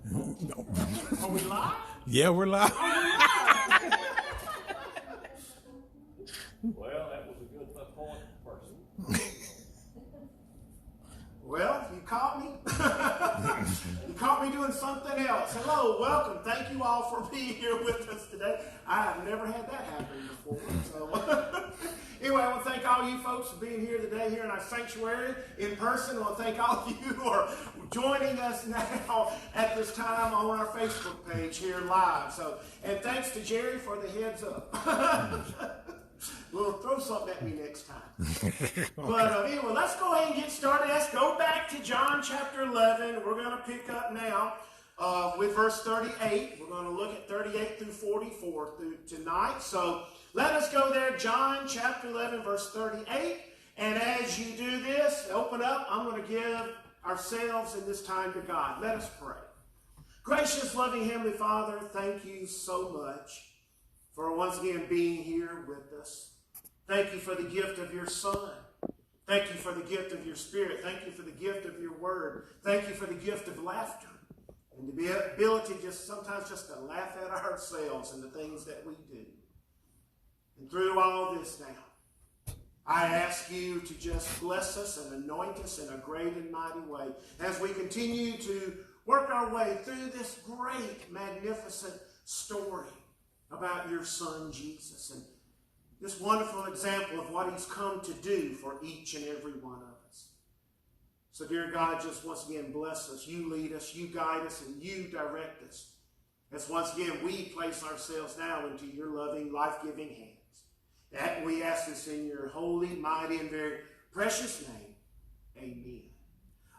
No. Are we live? Yeah, we're live. Well, that was a good point person. Well, you caught me. You caught me doing something else. Hello, welcome. Thank you all for being here with us today. I have never had that happen before. So, anyway, I want to thank all you folks for being here today here in our sanctuary in person. I want to thank all of you who are joining us now at this time on our Facebook page here live. So, and thanks to Jerry for the heads up. Well, throw something at me next time. But anyway, let's go ahead and get started. Let's go back to John chapter 11. We're going to pick up now with verse 38. We're going to look at 38 through 44 tonight. So let us go there, John chapter 11, verse 38. And as you do this, open up. I'm going to give ourselves in this time to God. Let us pray. Gracious, loving Heavenly Father, thank you so much for once again being here with us. Thank you for the gift of your Son. Thank you for the gift of your Spirit. Thank you for the gift of your Word. Thank you for the gift of laughter and the ability sometimes just to laugh at ourselves and the things that we do. And through all this now, I ask you to just bless us and anoint us in a great and mighty way as we continue to work our way through this great, magnificent story about your Son, Jesus, and this wonderful example of what he's come to do for each and every one of us. So, dear God, just once again bless us. You lead us, you guide us, and you direct us. As once again we place ourselves now into your loving, life-giving hands. That we ask this in your holy, mighty, and very precious name. Amen.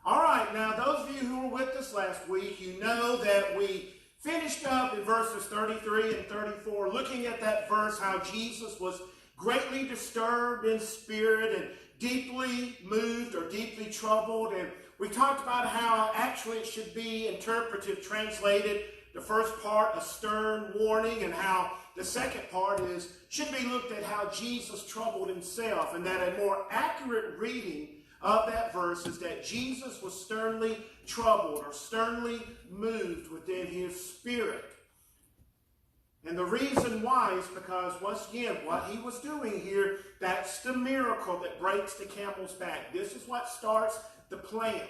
All right, now those of you who were with us last week, you know that we finished up in verses 33 and 34, looking at that verse, how Jesus was greatly disturbed in spirit and deeply moved or deeply troubled. And we talked about how actually it should be interpreted, translated, the first part, a stern warning, and how the second part should be looked at how Jesus troubled himself, and that a more accurate reading of that verse is that Jesus was sternly troubled or sternly moved within his spirit. And the reason why is because, once again, what he was doing here, that's the miracle that breaks the camel's back. This is what starts the plan,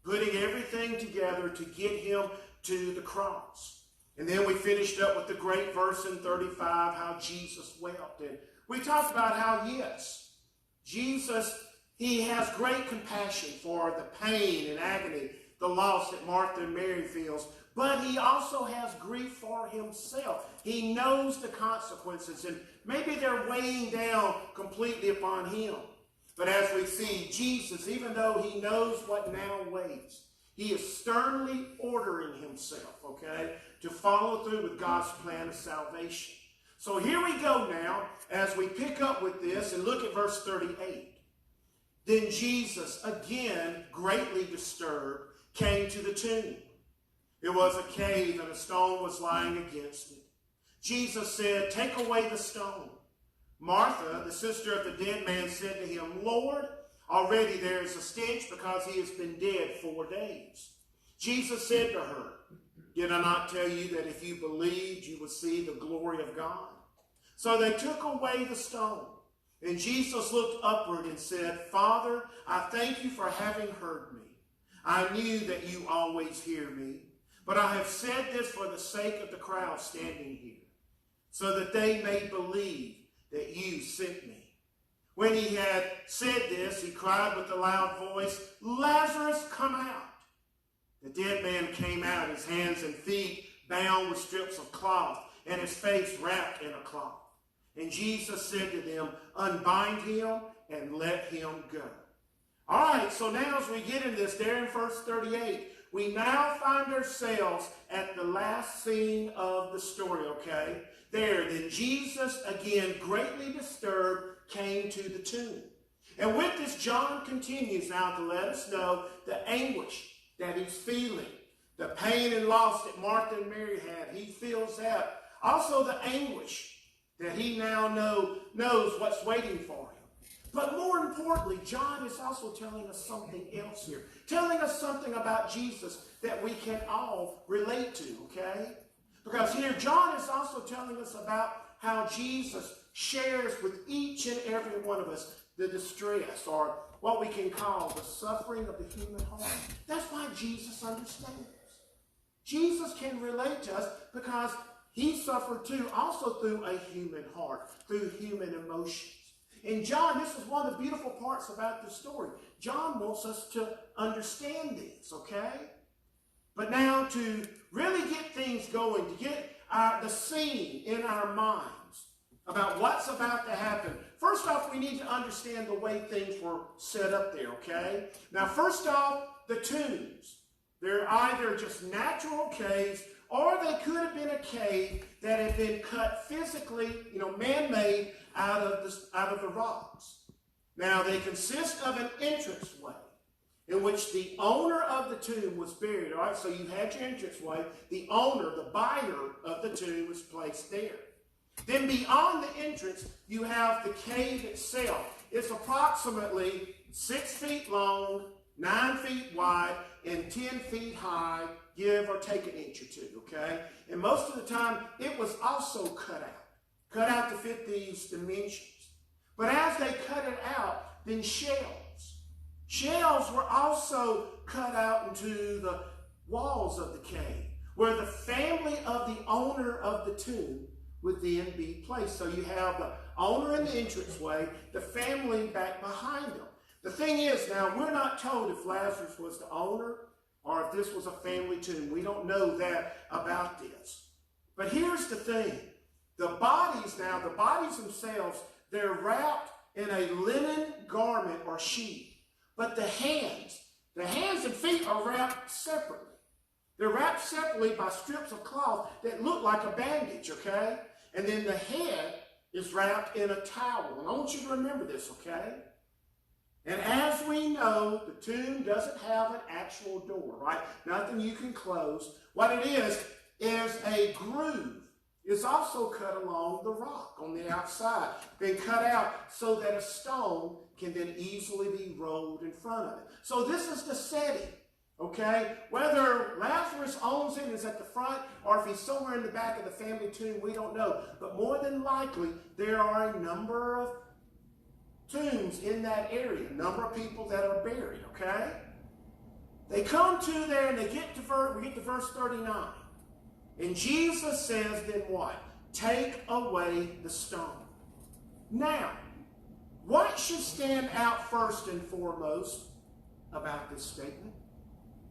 putting everything together to get him to the cross. And then we finished up with the great verse in 35, how Jesus wept. And we talked about how, yes, Jesus, he has great compassion for the pain and agony, the loss that Martha and Mary feels, but he also has grief for himself. He knows the consequences, and maybe they're weighing down completely upon him. But as we see, Jesus, even though he knows what now waits, he is sternly ordering himself, okay, to follow through with God's plan of salvation. So here we go now, as we pick up with this and look at verse 38. Then Jesus, again greatly disturbed, came to the tomb. It was a cave, and a stone was lying against it. Jesus said, "Take away the stone." Martha, the sister of the dead man, said to him, "Lord, already there is a stench because he has been dead 4 days." Jesus said to her, "Did I not tell you that if you believed, you would see the glory of God?" So they took away the stone. And Jesus looked upward and said, "Father, I thank you for having heard me. I knew that you always hear me, but I have said this for the sake of the crowd standing here, so that they may believe that you sent me." When he had said this, he cried with a loud voice, "Lazarus, come out." The dead man came out, his hands and feet bound with strips of cloth, and his face wrapped in a cloth. And Jesus said to them, "Unbind him and let him go." All right, so now as we get in this, there in verse 38, we now find ourselves at the last scene of the story, okay? There, then Jesus, again greatly disturbed, came to the tomb. And with this, John continues now to let us know the anguish that he's feeling, the pain and loss that Martha and Mary had. He feels that. Also the anguish that he now knows what's waiting for him. But more importantly, John is also telling us something else here. Telling us something about Jesus that we can all relate to, okay? Because here John is also telling us about how Jesus shares with each and every one of us the distress, or what we can call the suffering of the human heart. That's why Jesus understands. Jesus can relate to us because he suffered too, also through a human heart, through human emotions. And John, this is one of the beautiful parts about this story. John wants us to understand this, okay? But now to really get things going, to get the scene in our minds about what's about to happen, first off, we need to understand the way things were set up there, okay? Now, first off, the tombs. They're either just natural caves, or they could have been a cave that had been cut physically, man-made out of the rocks. Now, they consist of an entranceway in which the owner of the tomb was buried. All right, so you had your entranceway. The owner, the buyer of the tomb was placed there. Then beyond the entrance, you have the cave itself. It's approximately 6 feet long, 9 feet wide, and 10 feet high, give or take an inch or two, okay? And most of the time, it was also cut out to fit these dimensions. But as they cut it out, then shells were also cut out into the walls of the cave, where the family of the owner of the tomb would then be placed. So you have the owner in the entranceway, the family back behind them. The thing is, now, we're not told if Lazarus was the owner or if this was a family tomb. We don't know that about this. But here's the thing. The bodies themselves, they're wrapped in a linen garment or sheath. But the hands and feet are wrapped separately. They're wrapped separately by strips of cloth that look like a bandage, okay? And then the head is wrapped in a towel. And I want you to remember this, okay? And as we know, the tomb doesn't have an actual door, right? Nothing you can close. What it is a groove. It's also cut along the rock on the outside, then cut out so that a stone can then easily be rolled in front of it. So this is the setting, okay? Whether Lazarus owns it, is at the front, or if he's somewhere in the back of the family tomb, we don't know. But more than likely, there are a number of tombs in that area, a number of people that are buried, okay? They come to there and we get to verse 39. And Jesus says then what? Take away the stone. Now, what should stand out first and foremost about this statement?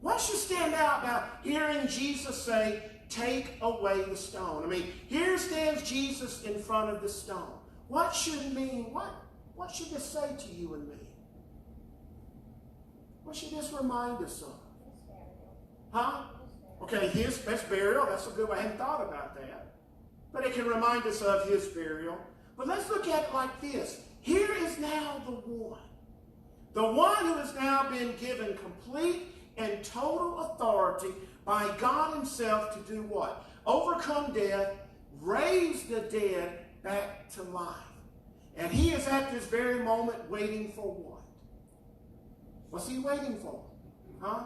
What should stand out about hearing Jesus say, take away the stone? I mean, here stands Jesus in front of the stone. What should it mean? What should this say to you and me? What should this remind us of? Huh? Okay, his burial. That's a good way. I hadn't thought about that. But it can remind us of his burial. But let's look at it like this. Here is now the one who has now been given complete and total authority by God himself to do what? Overcome death, raise the dead back to life. And he is at this very moment waiting for what? What's he waiting for? Huh?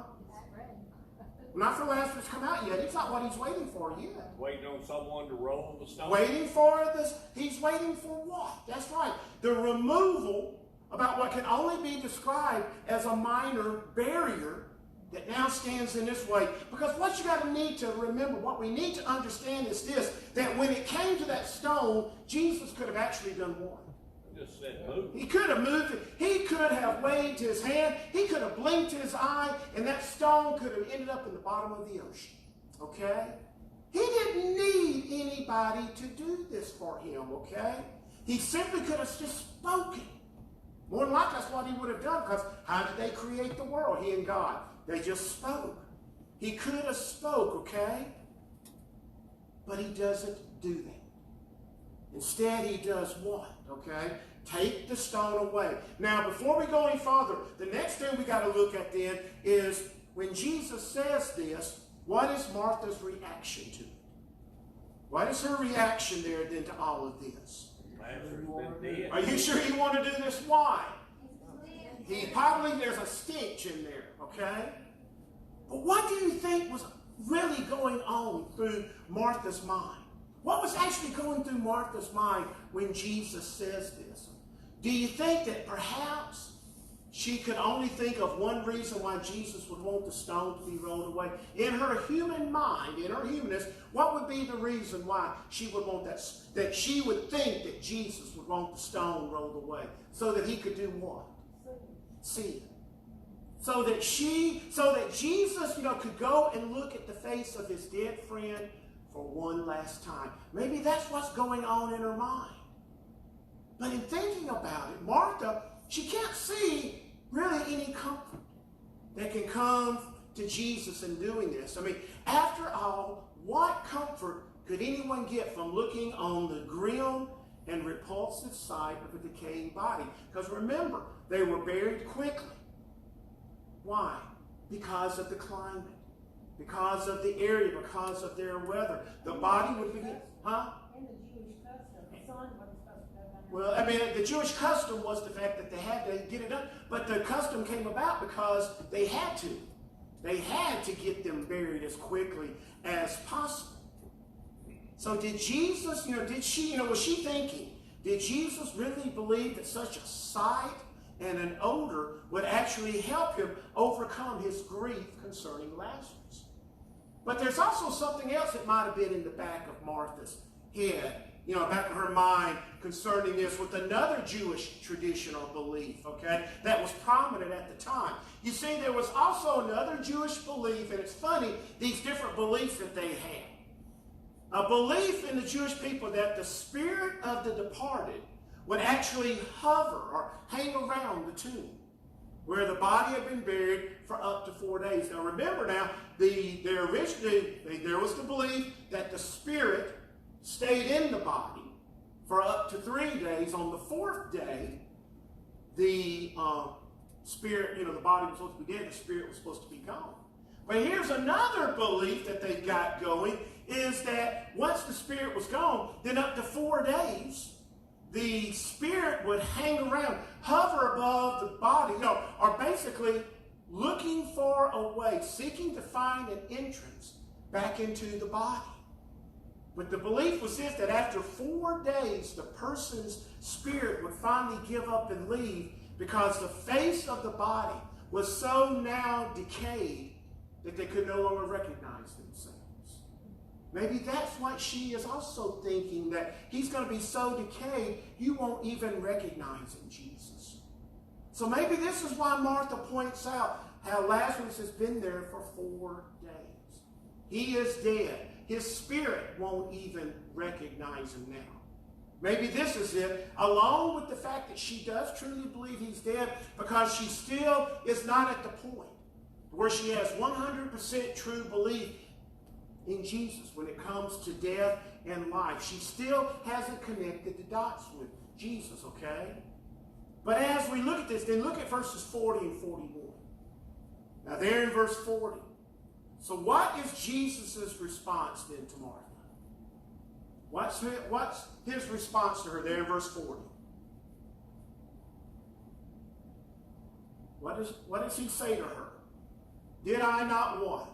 Not for Lazarus to come out yet. It's not what he's waiting for yet. Waiting on someone to roll the stone. Waiting for this. He's waiting for what? That's right. The removal about what can only be described as a minor barrier that now stands in this way. Because what you got to need to remember, what we need to understand is this, that when it came to that stone, Jesus could have actually done what? Just said move. He could have moved it. He could have waved his hand. He could have blinked his eye, and that stone could have ended up in the bottom of the ocean. Okay? He didn't need anybody to do this for him, okay? He simply could have just spoken. More than likely, that's what he would have done, because how did they create the world, he and God? They just spoke. He could have spoke, okay? But he doesn't do that. Instead, he does what? Okay? Take the stone away. Now, before we go any further, the next thing we got to look at then is when Jesus says this, what is Martha's reaction to it? What is her reaction there then to all of this? Lazarus been dead. Are you sure you want to do this? Why? There's a stench in there, okay? But what do you think was really going on through Martha's mind? What was actually going through Martha's mind when Jesus says this? Do you think that perhaps she could only think of one reason why Jesus would want the stone to be rolled away? In her human mind, in her humanness, what would be the reason why she would want that she would think that Jesus would want the stone rolled away? So that he could do what? See it. So that Jesus, could go and look at the face of his dead friend for one last time. Maybe that's what's going on in her mind. But in thinking about it, Martha, she can't see really any comfort that can come to Jesus in doing this. I mean, after all, what comfort could anyone get from looking on the grim and repulsive sight of a decaying body? Because remember, they were buried quickly. Why? Because of the climate, because of the area, because of their weather. The body would begin, huh? And the Jewish custom. The son wasn't supposed to go down there. Well, I mean, the Jewish custom was the fact that they had to get it done. But the custom came about because they had to. They had to get them buried as quickly as possible. So did Jesus, was she thinking, did Jesus really believe that such a sight and an odor would actually help him overcome his grief concerning Lazarus? But there's also something else that might have been in the back of Martha's head, back of her mind concerning this with another Jewish traditional belief, okay, that was prominent at the time. You see, there was also another Jewish belief, and it's funny, these different beliefs that they had. A belief in the Jewish people that the spirit of the departed would actually hover or hang around the tomb where the body had been buried for up to 4 days. Now remember there was the belief that the spirit stayed in the body for up to 3 days. On the 4th day, the spirit, the body was supposed to be dead, the spirit was supposed to be gone. But here's another belief that they got going, is that once the spirit was gone, then up to 4 days, the spirit would hang around, hover above the body, or basically looking for a way, seeking to find an entrance back into the body. But the belief was this, that after 4 days, the person's spirit would finally give up and leave because the face of the body was so now decayed that they could no longer recognize themselves. Maybe that's what she is also thinking, that he's going to be so decayed, you won't even recognize him, Jesus. So maybe this is why Martha points out how Lazarus has been there for 4 days. He is dead. His spirit won't even recognize him now. Maybe this is it, along with the fact that she does truly believe he's dead, because she still is not at the point where she has 100% true belief in Jesus when it comes to death and life. She still hasn't connected the dots with Jesus, okay? But as we look at this, then look at verses 40 and 41. Now there in verse 40. So what is Jesus' response then to Martha? What's his response to her there in verse 40? What does he say to her? Did I not what?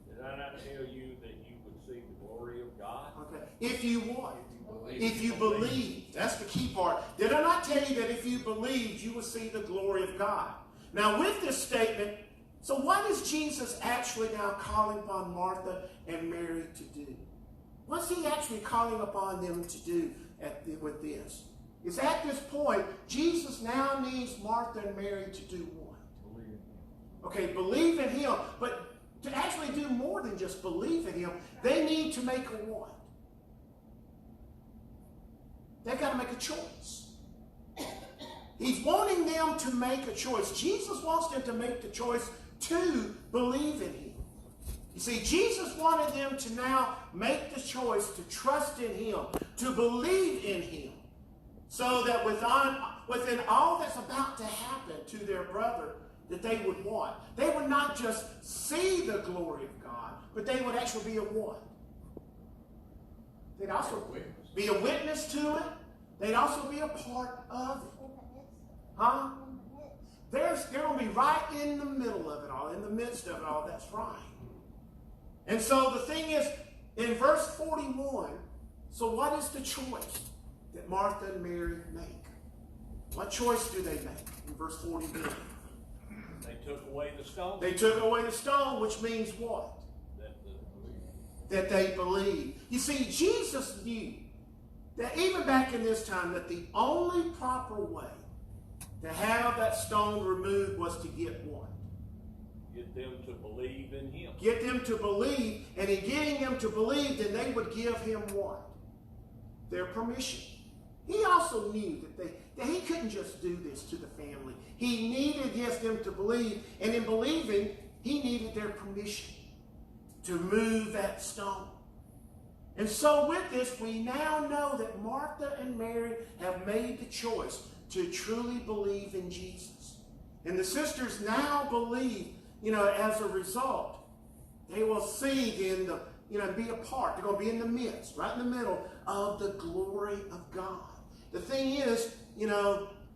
Did I not tell you that you would see the glory of God? Okay. If you what? If you believe. That's the key part. Did I not tell you that if you believed, you would see the glory of God? Now with this statement, so what is Jesus actually now calling upon Martha and Mary to do? What's he actually calling upon them to do with this? Is at this point, Jesus now needs Martha and Mary to do what? Okay, believe in him. But to actually do more than just believe in him, they need to make a what? They've got to make a choice. He's wanting them to make a choice. Jesus wants them to make the choice to believe in him. You see, Jesus wanted them to now make the choice to trust in him, to believe in him, so that within all that's about to happen to their brother, that they would what? They would not just see the glory of God, but they would actually be a what? They'd also witness. be a witness to it. They'd also be a part of it. Huh? They're going to be right in the middle of it all, in the midst of it all. That's right. And so the thing is, in verse 41, so what is the choice that Martha and Mary make? What choice do they make in verse 41? They took away the stone. They took away the stone, which means what? That they believe. You see, Jesus knew that even back in this time, that the only proper way to have that stone removed was to get what? Get them to believe in him. Get them to believe, and in getting them to believe, then they would give him what? Their permission. He also knew that he couldn't just do this to the family. He needed, yes, them to believe, and in believing, he needed their permission to move that stone. And so with this, we now know that Martha and Mary have made the choice to truly believe in Jesus. And the sisters now believe, as a result, they will see in the, be a part. They're going to be in the midst, right in the middle of the glory of God. The thing is,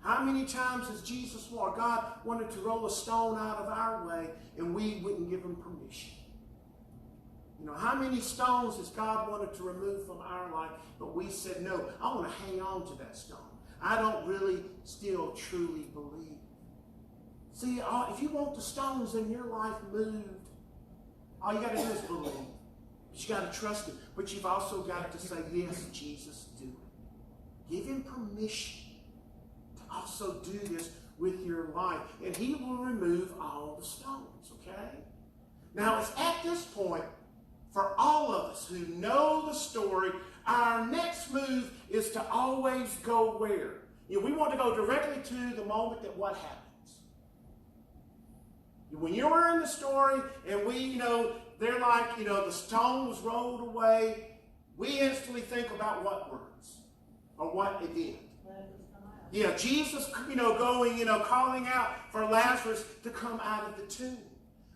how many times has Jesus or God wanted to roll a stone out of our way and we wouldn't give him permission? How many stones has God wanted to remove from our life, but we said, no, I want to hang on to that stone. I don't really still truly believe. See, if you want the stones in your life moved, all you got to do is believe. But you got to trust him. But you've also got to say, yes, Jesus, do it. Give him permission to also do this with your life. And he will remove all the stones, okay? Now, it's at this point, for all of us who know the story, our next move is to always go where? We want to go directly to the moment that what happens. When you're in the story and they're like, the stone was rolled away, we instantly think about what words or what event? Yeah, Jesus, going, calling out for Lazarus to come out of the tomb.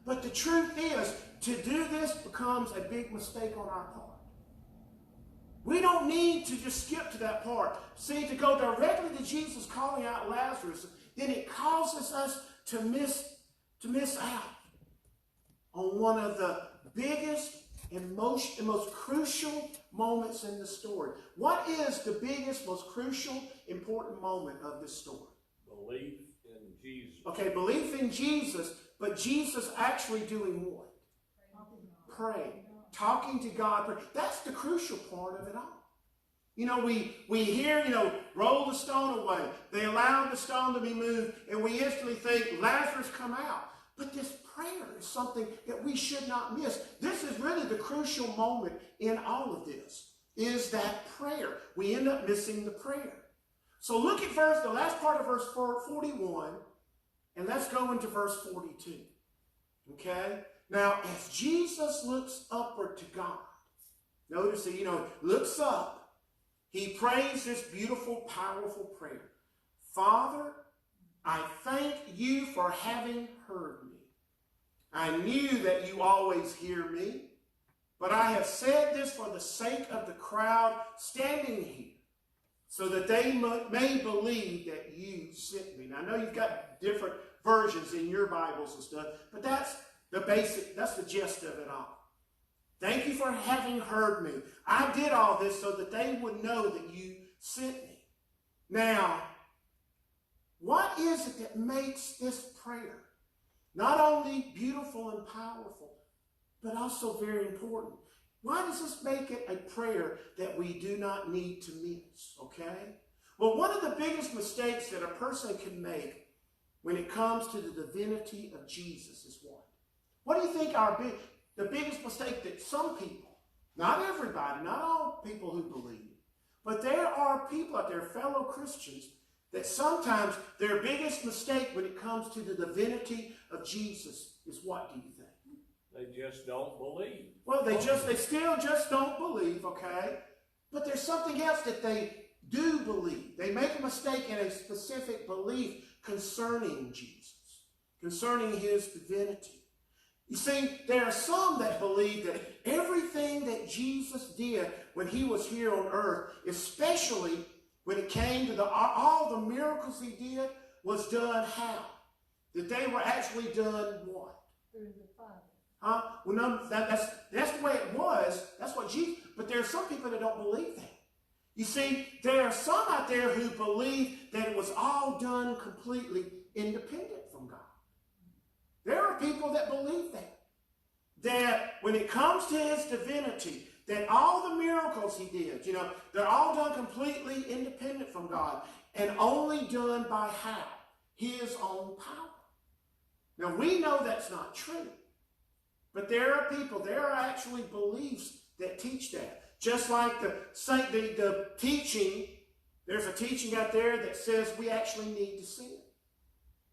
But the truth is, to do this becomes a big mistake on our part. We don't need to just skip to that part. See, to go directly to Jesus calling out Lazarus, then it causes us to miss out on one of the biggest and most crucial moments in the story. What is the biggest, most crucial, important moment of this story? Belief in Jesus. Okay, belief in Jesus, but Jesus actually doing what? Praying. Talking to God. That's the crucial part of it all. We hear, roll the stone away. They allowed the stone to be moved, and we instantly think, Lazarus, come out. But this prayer is something that we should not miss. This is really the crucial moment in all of this, is that prayer. We end up missing the prayer. So look at the last part of verse 41, and let's go into verse 42. Okay? Now, as Jesus looks upward to God, notice that, looks up, he prays this beautiful, powerful prayer. Father, I thank you for having heard me. I knew that you always hear me, but I have said this for the sake of the crowd standing here, so that they may believe that you sent me. Now, I know you've got different versions in your Bibles and stuff, but that's the gist of it all. Thank you for having heard me. I did all this so that they would know that you sent me. Now, what is it that makes this prayer not only beautiful and powerful, but also very important? Why does this make it a prayer that we do not need to miss, okay? Well, one of the biggest mistakes that a person can make when it comes to the divinity of Jesus is what? What do you think the biggest mistake that some people, not everybody, not all people who believe, but there are people out there, fellow Christians, that sometimes their biggest mistake when it comes to the divinity of Jesus is what, do you think? They just don't believe. Well, they still just don't believe, okay? But there's something else that they do believe. They make a mistake in a specific belief concerning Jesus, concerning his divinity. You see, there are some that believe that everything that Jesus did when he was here on earth, especially when it came to all the miracles he did, was done how? That they were actually done what? Through the Father. Huh? Well, no, that's the way it was. That's what Jesus, but there are some people that don't believe that. You see, there are some out there who believe that it was all done completely independent from God. There are people that believe that. That when it comes to his divinity, that all the miracles he did, they're all done completely independent from God and only done by how? His own power. Now, we know that's not true. But there are actually beliefs that teach that. Just like the teaching, there's a teaching out there that says we actually need to sin.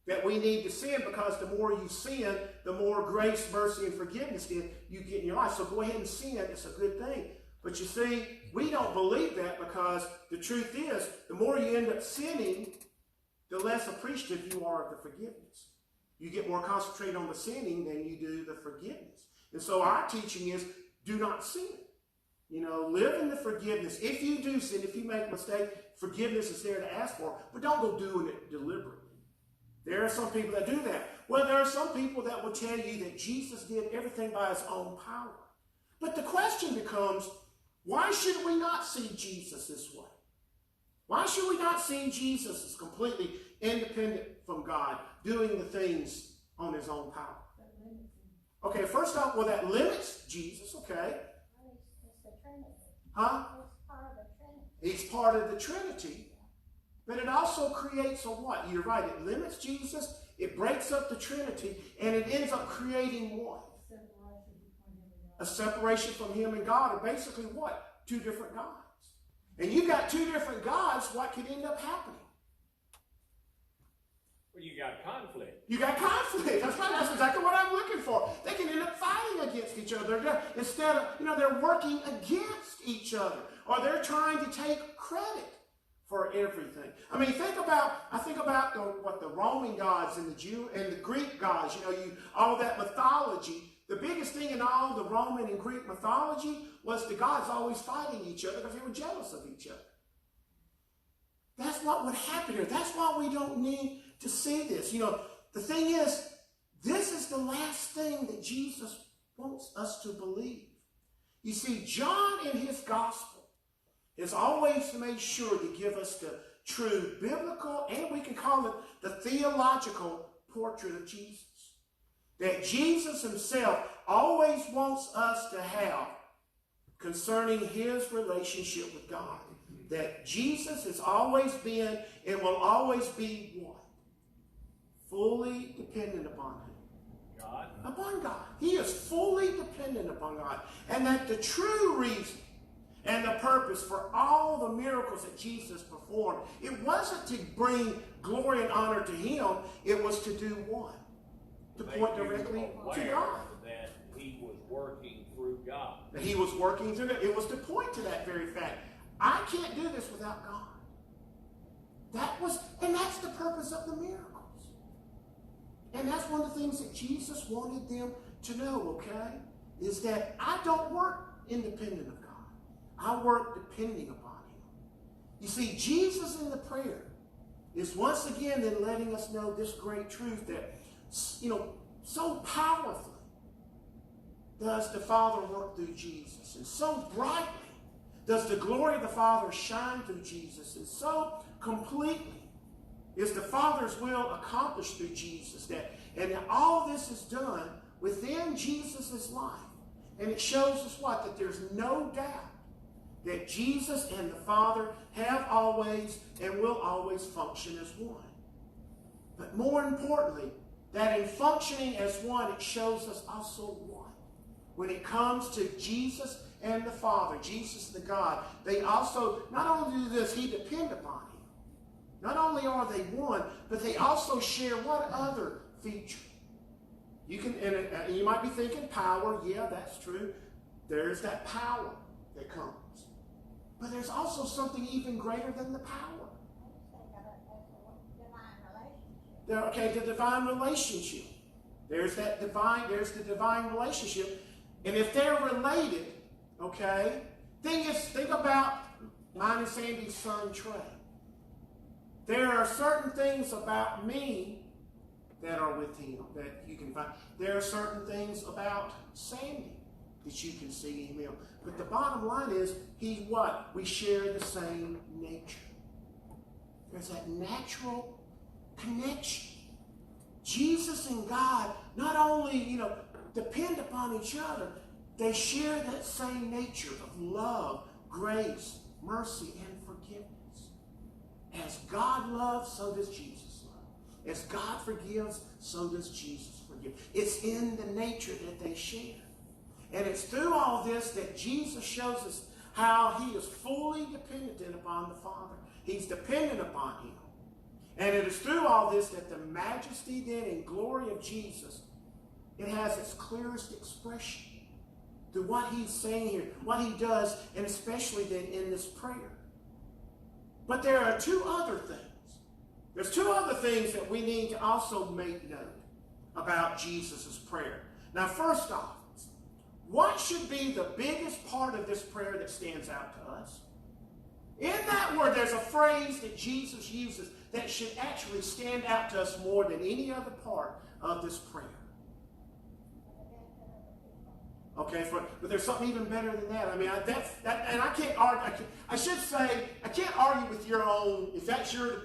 That we need to sin because the more you sin, the more grace, mercy, and forgiveness you get in your life. So go ahead and sin. It's a good thing. But you see, we don't believe that because the truth is, the more you end up sinning, the less appreciative you are of the forgiveness. You get more concentrated on the sinning than you do the forgiveness. And so our teaching is, do not sin. Live in the forgiveness. If you do sin, if you make a mistake, forgiveness is there to ask for, but don't go doing it deliberately. There are some people that do that. Well, there are some people that will tell you that Jesus did everything by his own power. But the question becomes, why should we not see Jesus this way? Why should we not see Jesus as completely independent from God, doing the things on his own power? Okay, first off, well, that limits Jesus, okay. It's the Trinity. Huh? It's part of the Trinity. He's part of the Trinity. But it also creates a what? You're right, it limits Jesus, it breaks up the Trinity, and it ends up creating what? A separation from him and God, or basically what? Two different gods. And you've got two different gods, what could end up happening? Well, you got conflict. You got conflict. That's right. That's exactly what I'm looking for. They can end up fighting against each other. Instead of, they're working against each other. Or they're trying to take credit for everything. I mean, I think about the Roman gods and the Jew and the Greek gods, all of that mythology. The biggest thing in all the Roman and Greek mythology was the gods always fighting each other because they were jealous of each other. That's what would happen here. That's why we don't need to see this. The thing is, this is the last thing that Jesus wants us to believe. You see, John in his gospel has always made sure to give us the true biblical, and we can call it the theological portrait of Jesus. That Jesus himself always wants us to have concerning his relationship with God. That Jesus has always been and will always be what? Fully dependent upon him. God. Upon God. He is fully dependent upon God. And that the true reason and the purpose for all the miracles that Jesus performed, it wasn't to bring glory and honor to him. It was to do what? To point directly to God. That he was working through God. That he was working through it. It was to point to that very fact. I can't do this without God. And that's the purpose of the miracles. And that's one of the things that Jesus wanted them to know, okay? Is that I don't work independent of God. I work depending upon him. You see, Jesus in the prayer is once again then letting us know this great truth that, so powerfully does the Father work through Jesus. And so brightly does the glory of the Father shine through Jesus. And so completely is the Father's will accomplished through Jesus. And all this is done within Jesus' life. And it shows us what? That there's no doubt that Jesus and the Father have always and will always function as one. But more importantly, that in functioning as one, it shows us also one. When it comes to Jesus and the Father, Jesus the God, they also, not only do this, he depend upon him. Not only are they one, but they also share what other feature? And you might be thinking power. Yeah, that's true. There's that power that comes. But there's also something even greater than the power. Divine relationship. The divine relationship. There's the divine relationship. And if they're related, okay, think about mine and Sandy's son, Trey. There are certain things about me that are with him that you can find. There are certain things about Sandy that you can see in him. But the bottom line is, he's what? We share the same nature. There's that natural connection. Jesus and God not only, depend upon each other, they share that same nature of love, grace, mercy, and forgiveness. As God loves, so does Jesus love. As God forgives, so does Jesus forgive. It's in the nature that they share. And it's through all this that Jesus shows us how he is fully dependent upon the Father. He's dependent upon him. And it is through all this that the majesty then and glory of Jesus, it has its clearest expression through what he's saying here, what he does, and especially then in this prayer. But there are two other things. There's two other things that we need to also make note about Jesus' prayer. Now, first off, what should be the biggest part of this prayer that stands out to us? In that word, there's a phrase that Jesus uses that should actually stand out to us more than any other part of this prayer. Okay, but there's something even better than that. I mean, and I can't argue. I should say, I can't argue with your own, if that's your,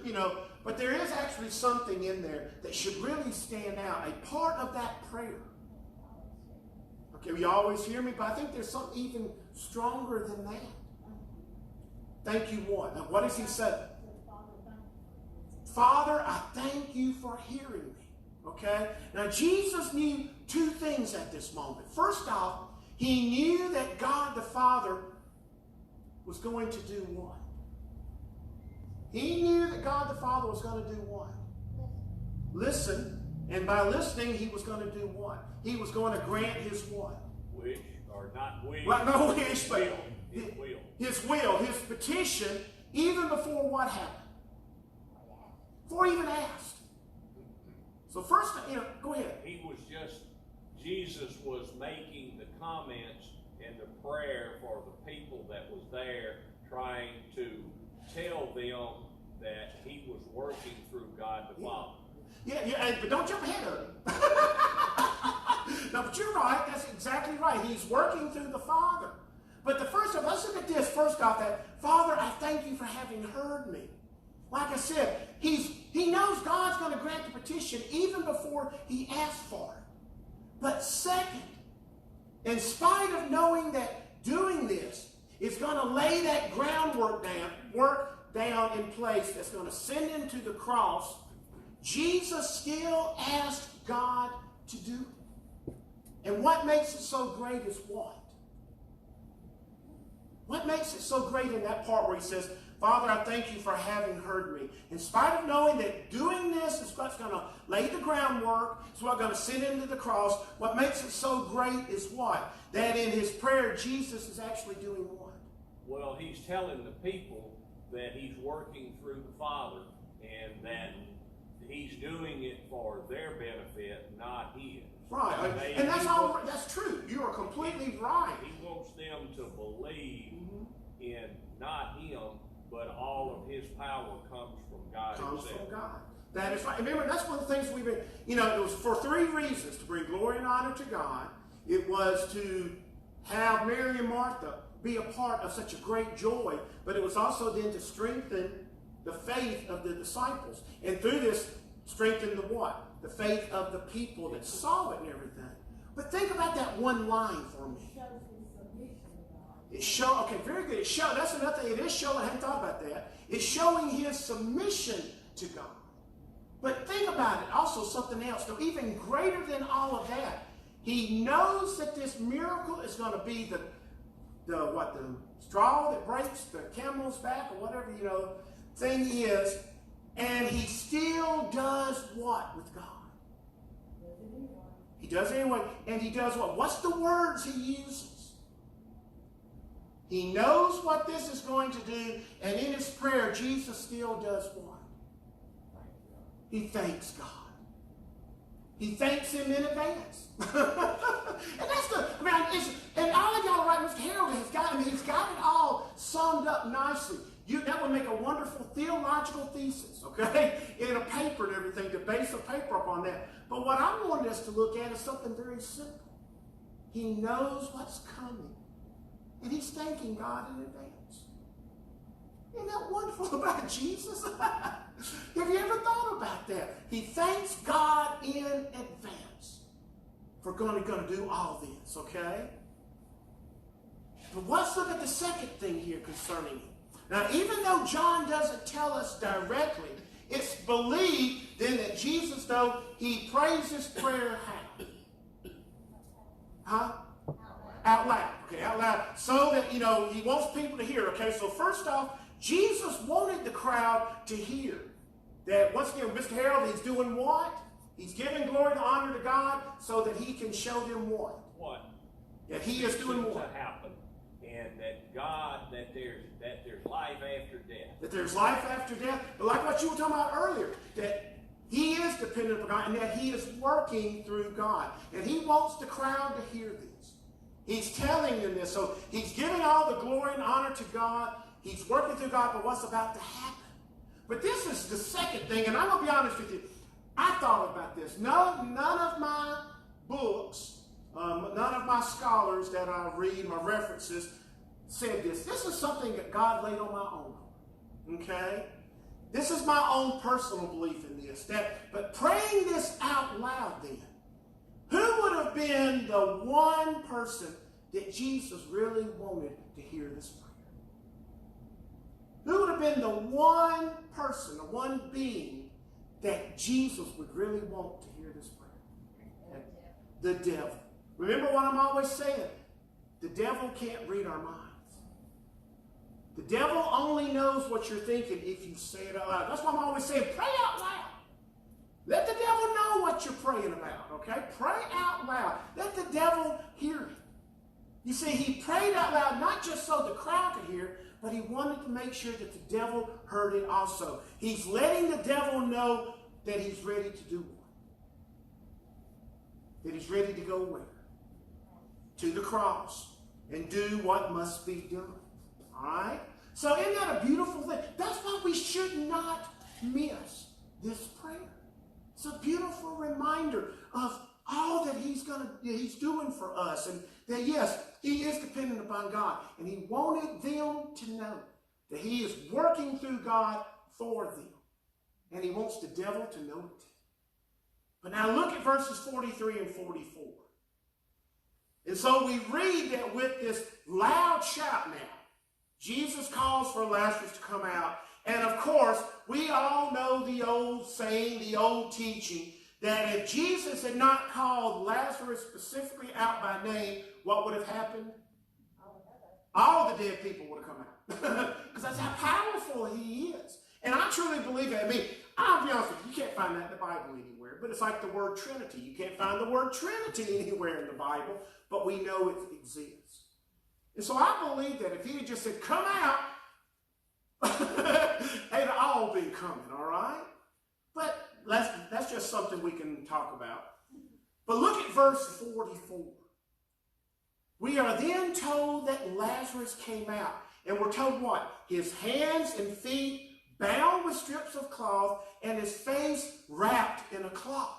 but there is actually something in there that should really stand out, a part of that prayer. Okay, you always hear me, but I think there's something even stronger than that. Thank you, what? Now, what does he say? Father, I thank you for hearing me. Okay? Now, Jesus knew two things at this moment. First off, he knew that God the Father was going to do what? He knew that God the Father was going to do what? Listen. And by listening, he was going to do what? He was going to grant his what? Wish, or not wish. Well, no wish, but His will. His will, his petition, even before what happened? Before he even asked. So first, go ahead. Jesus was making the comments and the prayer for the people that was there, trying to tell them that he was working through God the Father. Yeah, but don't jump ahead of him. No, but you're right. That's exactly right. He's working through the Father. But let's look at this first off. That Father, I thank you for having heard me. Like I said, he knows God's going to grant the petition even before he asks for it. But second, in spite of knowing that doing this is going to lay that groundwork down in place that's going to send him to the cross, Jesus still asked God to do it. And what makes it so great is what? What makes it so great in that part where he says, Father, I thank you for having heard me. In spite of knowing that doing this is what's going to lay the groundwork, it's what's going to send him to the cross, what makes it so great is what? That in his prayer, Jesus is actually doing what? Well, he's telling the people that he's working through the Father and that he's doing it for their benefit, not his. Right. And that's true. You are completely right. He wants them to believe in not him, but all of his power comes from God himself. Comes from God. That is right. Remember, that's one of the things we've been, it was for three reasons: to bring glory and honor to God. It was to have Mary and Martha be a part of such a great joy, but it was also then to strengthen the faith of the disciples. And through this, strengthen the what? The faith of the people that saw it and everything. But think about that one line for me. Okay, very good. That's another thing. It is showing, I hadn't thought about that. It's showing his submission to God. But think about it, also something else, though, even greater than all of that. He knows that this miracle is going to be the straw that breaks the camel's back, or whatever, thing is. And he still does what with God? He does it anyway. And he does what? What's the words he uses? He knows what this is going to do, and in his prayer, Jesus still does what? He thanks God. He thanks him in advance. And that's the, I mean, and all of y'all are right, Mr. Harold has got, he's got it all summed up nicely. That would make a wonderful theological thesis, okay, in a paper and everything, to base a paper up on that. But what I wanted us to look at is something very simple. He knows what's coming, and he's thanking God in advance. Isn't that wonderful about Jesus? Have you ever thought about that? He thanks God in advance for going to do all this, okay? But let's look at the second thing here concerning him. Now, even though John doesn't tell us directly, it's believed then that Jesus, though, he prays this prayer how? Huh? Out loud. Okay, out loud. So that, he wants people to hear. Okay, so first off, Jesus wanted the crowd to hear that, once again, Mr. Harold, he's doing what? He's giving glory and honor to God so that he can show them what? What? That he is doing what? To happen. And that God, that there's life after death. That there's life after death. But like what you were talking about earlier, that he is dependent upon God and that he is working through God. And he wants the crowd to hear this. He's telling them this. So he's giving all the glory and honor to God. He's working through God, but what's about to happen? But this is the second thing, and I'm going to be honest with you. I thought about this. None of my books, none of my scholars that I read, my references, said this. This is something that God laid on my own. Okay? This is my own personal belief in this. But praying this out loud then, who would have been the one person that Jesus really wanted to hear this prayer? Who would have been the one person, the one being that Jesus would really want to hear this prayer? The devil. Remember what I'm always saying? The devil can't read our minds. The devil only knows what you're thinking if you say it out loud. That's why I'm always saying, pray out loud. Let the devil know what you're praying about, okay? Pray out loud. Let the devil hear it. You see, he prayed out loud not just so the crowd could hear, but he wanted to make sure that the devil heard it also. He's letting the devil know that he's ready to do what? That he's ready to go where? To the cross and do what must be done. All right? So isn't that a beautiful thing? That's why we should not miss this prayer. It's a beautiful reminder of all that he's doing for us, and that yes, he is dependent upon God, and he wanted them to know that he is working through God for them, and he wants the devil to know it. But now look at verses 43 and 44. And so we read that with this loud shout now, Jesus calls for Lazarus to come out. And of course, we all know the old saying, the old teaching, that if Jesus had not called Lazarus specifically out by name, what would have happened? All the dead people would have come out. Because that's how powerful he is. And I truly believe that. I mean, I'll be honest with you, you can't find that in the Bible anywhere. But it's like the word Trinity. You can't find the word Trinity anywhere in the Bible, but we know it exists. And so I believe that if he had just said, come out, they'd all been coming, all right? But that's just something we can talk about. But look at verse 44. We are then told that Lazarus came out. And we're told what? His hands and feet bound with strips of cloth and his face wrapped in a cloth.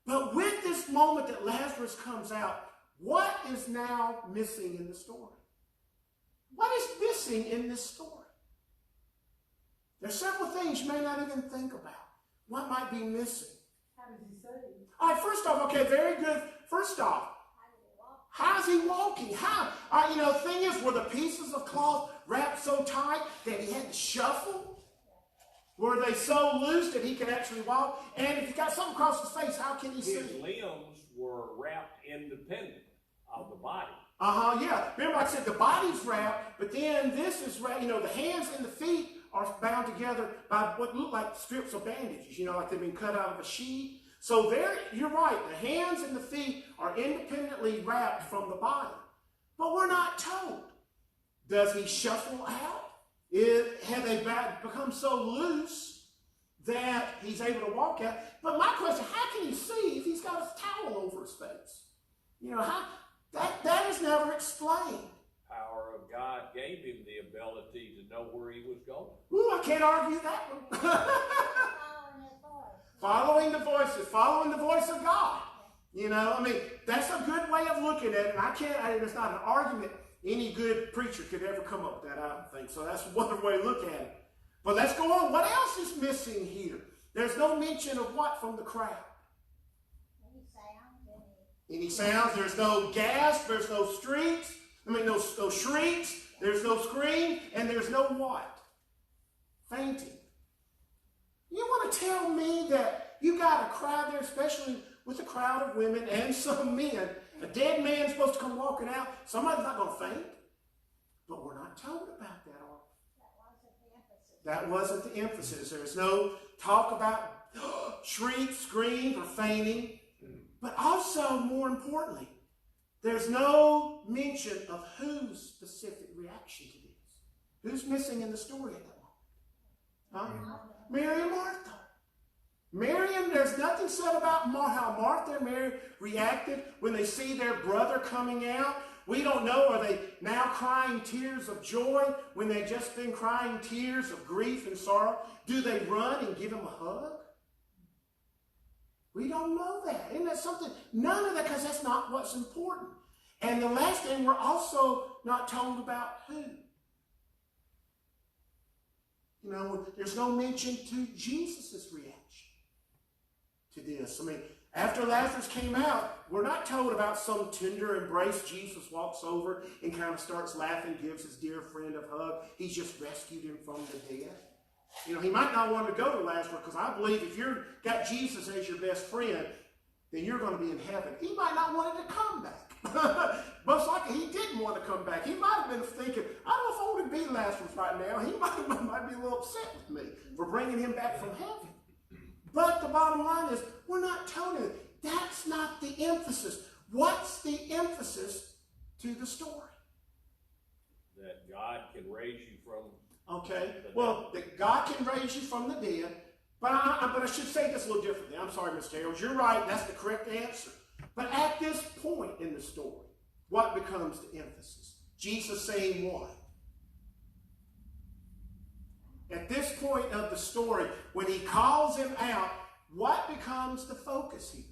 But with this moment that Lazarus comes out, what is now missing in the story? What is missing in this story? There's several things you may not even think about. What might be missing? How does he say? All right, first off, okay, very good. First off, how's he walking? How? The thing is, were the pieces of cloth wrapped so tight that he had to shuffle? Were they so loose that he could actually walk? And if he got something across his face, how can he see? His limbs were wrapped independent of the body. Yeah. Remember I said the body's wrapped, but then this is wrapped. The hands and the feet are bound together by what look like strips of bandages, like they've been cut out of a sheet. So there, you're right, the hands and the feet are independently wrapped from the body. But we're not told. Does he shuffle out? Have they become so loose that he's able to walk out. But my question, how can he see if he's got his towel over his face? You know, that is never explained. Power of God gave him the ability to know where he was going. Ooh, I can't argue that one. Following the voices, following the voice of God. You know, I mean, that's a good way of looking at it. And it's not an argument any good preacher could ever come up with that, I don't think. So that's one way to look at it. But let's go on. What else is missing here? There's no mention of what from the crowd? Any sounds? There's no gasp. There's no shrieks. No shrieks. There's no scream. And there's no what? Fainting. You want to tell me that you got a crowd there, especially with a crowd of women and some men, a dead man's supposed to come walking out, somebody's not going to faint? But we're not told about that, are we? That wasn't the emphasis. There was no talk about shrieks, screams, or fainting. But also, more importantly, there's no mention of whose specific reaction to this. Who's missing in the story at that moment? Huh? Mary and Martha. Miriam, there's nothing said about how Martha and Mary reacted when they see their brother coming out. We don't know, are they now crying tears of joy when they've just been crying tears of grief and sorrow? Do they run and give him a hug? We don't know that. Isn't that something? None of that, because that's not what's important. And the last thing, we're also not told about who. You know, there's no mention to Jesus' reaction to this. I mean, after Lazarus came out, we're not told about some tender embrace. Jesus walks over and kind of starts laughing, gives his dear friend a hug. He's just rescued him from the dead. You know, he might not want to go to Lazarus, because I believe if you've got Jesus as your best friend, then you're going to be in heaven. He might not want him to come back. Most likely he didn't want to come back. He might have been thinking, I don't know if I want to be Lazarus right now. He might be a little upset with me for bringing him back from heaven. But the bottom line is, we're not told him. That's not the emphasis. What's the emphasis to the story? That God can raise you from Okay, well, that God can raise you from the dead. But I should say this a little differently. I'm sorry, Mr. Harold. You're right. That's the correct answer. But at this point in the story, what becomes the emphasis? Jesus saying what? At this point of the story, when he calls him out, what becomes the focus here?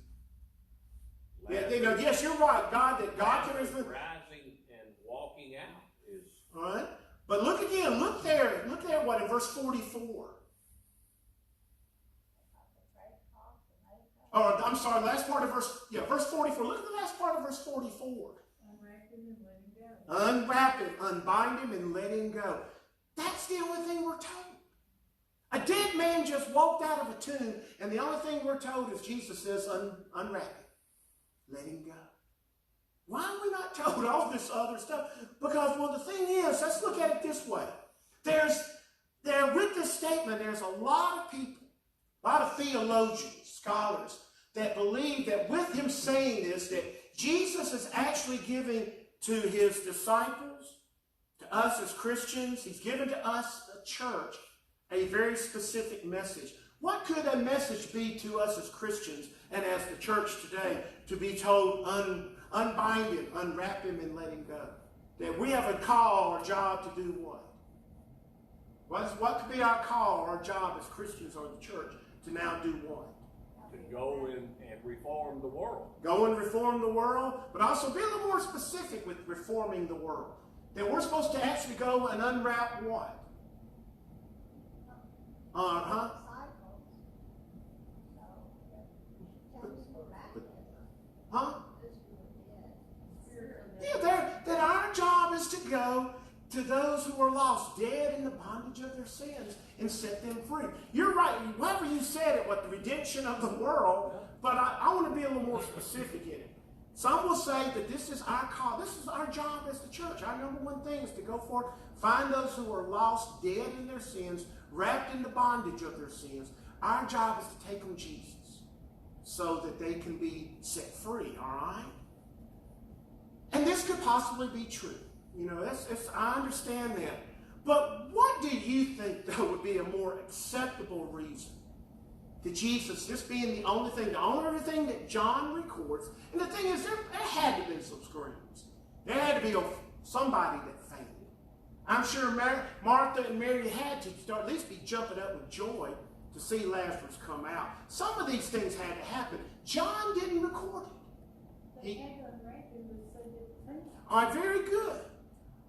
Yes, you're right. God can raise the rising and walking out is all right. But look again. Look there. What in verse 44? Oh, I'm sorry. Last part of verse 44. Look at the last part of verse 44. Unwrap him, unbind him, and let him go. That's the only thing we're told. A dead man just walked out of a tomb, and the only thing we're told is Jesus says, unwrap him, let him go. Why are we not told all this other stuff? Because, well, the thing is, let's look at it this way. With this statement, there's a lot of people, a lot of theologians, scholars, that believe that with him saying this, that Jesus is actually giving to his disciples, to us as Christians, he's given to us, the church, a very specific message. What could a message be to us as Christians and as the church today to be told, unbind him, unwrap him, and let him go? That we have a call or job to do what? What could be our call or our job as Christians or the church to now do what? to go and reform the world. Go and reform the world, but also be a little more specific with reforming the world. That we're supposed to actually go and unwrap what? Huh? Huh? Yeah, that our job is to go to those who are lost, dead in the bondage of their sins, and set them free. You're right. However you said it, what the redemption of the world, but I want to be a little more specific in it. Some will say that this is our call. This is our job as the church. Our number one thing is to go forth, find those who are lost, dead in their sins, wrapped in the bondage of their sins. Our job is to take them to Jesus so that they can be set free, all right? And this could possibly be true. You know, I understand that. But what do you think, though, would be a more acceptable reason to Jesus just being the only thing that John records. And the thing is, there had to have been some screams. There had to be somebody that fainted. I'm sure Martha and Mary had to start, at least be jumping up with joy to see Lazarus come out. Some of these things had to happen. John didn't record it. They had to unwrap him and say that thing. All right, very good.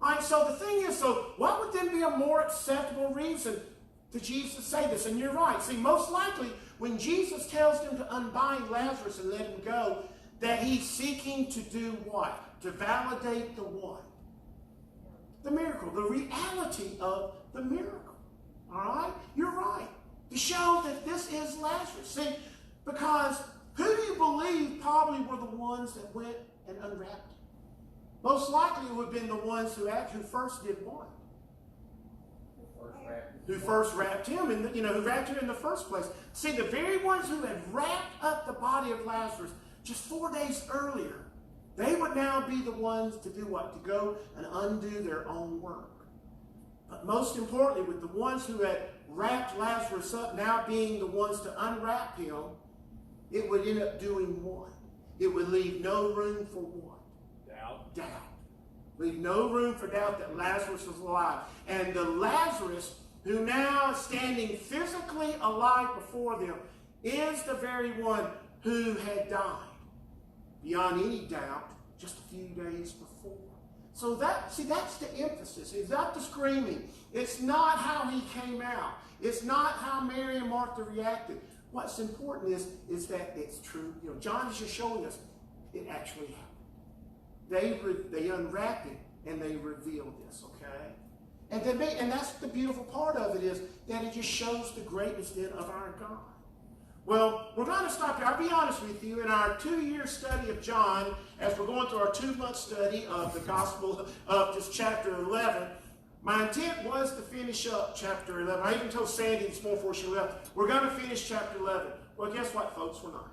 All right, so the thing is, so what would then be a more acceptable reason to Jesus say this? And you're right. See, most likely, when Jesus tells them to unbind Lazarus and let him go, that he's seeking to do what? To validate the what? The miracle, the reality of the miracle. All right? You're right. To show that this is Lazarus. See, because who do you believe probably were the ones that went and unwrapped him? Most likely it would have been the ones who first did what? Who first wrapped him, and who wrapped him in the first place. See, the very ones who had wrapped up the body of Lazarus just 4 days earlier, they would now be the ones to do what? To go and undo their own work. But most importantly, with the ones who had wrapped Lazarus up now being the ones to unwrap him, it would end up doing what? It would leave no room for what? Doubt. Leave no room for doubt that Lazarus was alive. And the Lazarus, who now is standing physically alive before them, is the very one who had died, beyond any doubt, just a few days before. So that's the emphasis. It's not the screaming. It's not how he came out. It's not how Mary and Martha reacted. What's important is that it's true. John is just showing us it actually happened. They unwrapped it and they revealed this, okay? And that's the beautiful part of it, is that it just shows the greatness then of our God. Well, we're going to stop here. I'll be honest with you. In our 2-year study of John, as we're going through our 2-month study of the Gospel of just chapter 11, my intent was to finish up chapter 11. I even told Sandy this morning before she left, we're going to finish chapter 11. Well, guess what, folks? We're not.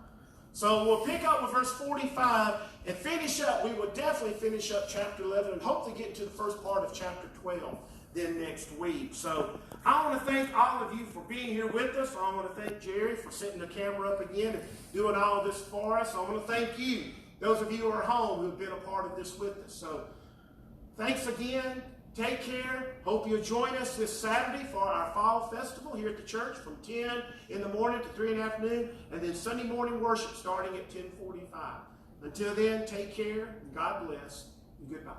So we'll pick up with verse 45 and finish up. We will definitely finish up chapter 11 and hopefully get to the first part of chapter 12 then next week. So I want to thank all of you for being here with us. I want to thank Jerry for setting the camera up again and doing all this for us. I want to thank you, those of you who are home who have been a part of this with us. So thanks again. Take care. Hope you'll join us this Saturday for our fall festival here at the church from 10 in the morning to 3 in the afternoon, and then Sunday morning worship starting at 10:45. Until then, take care, and God bless, and goodbye.